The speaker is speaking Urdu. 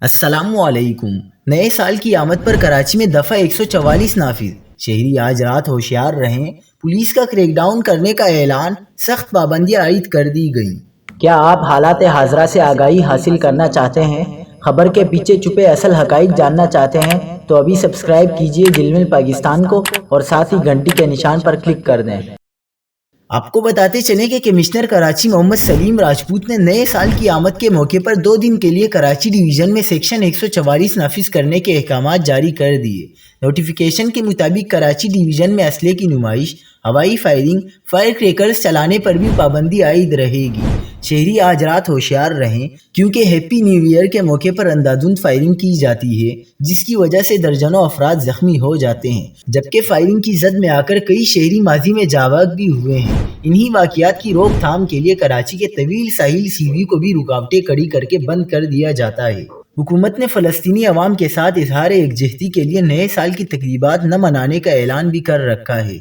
السلام علیکم۔ نئے سال کی آمد پر کراچی میں دفعہ 144 نافذ۔ شہری آج رات ہوشیار رہیں، پولیس کا کریک ڈاؤن کرنے کا اعلان، سخت پابندیاں عائد کر دی گئیں۔ کیا آپ حالات حاضرہ سے آگاہی حاصل کرنا چاہتے ہیں؟ خبر کے پیچھے چھپے اصل حقائق جاننا چاہتے ہیں تو ابھی سبسکرائب کیجئے جلمل پاکستان کو اور ساتھ ہی گھنٹی کے نشان پر کلک کر دیں۔ آپ کو بتاتے چلیں کہ کمشنر کراچی محمد سلیم راجپوت نے نئے سال کی آمد کے موقع پر 2 دن کے لیے کراچی ڈویژن میں سیکشن 144 نافذ کرنے کے احکامات جاری کر دیے۔ نوٹیفیکیشن کے مطابق کراچی ڈویژن میں اسلحے کی نمائش، ہوائی فائرنگ، فائر کریکرز چلانے پر بھی پابندی عائد رہے گی۔ شہری آج رات ہوشیار رہیں کیونکہ ہیپی نیو ایئر کے موقع پر اندھادھند فائرنگ کی جاتی ہے، جس کی وجہ سے درجنوں افراد زخمی ہو جاتے ہیں، جبکہ فائرنگ کی زد میں آ کر کئی شہری ماضی میں جاں بھی ہوئے ہیں۔ انہی واقعات کی روک تھام کے لیے کراچی کے طویل ساحل سی وے کو بھی رکاوٹیں کھڑی کر کے بند کر دیا جاتا ہے۔ حکومت نے فلسطینی عوام کے ساتھ اظہار یکجہتی کے لیے نئے سال کی تقریبات نہ منانے کا اعلان بھی کر رکھا ہے۔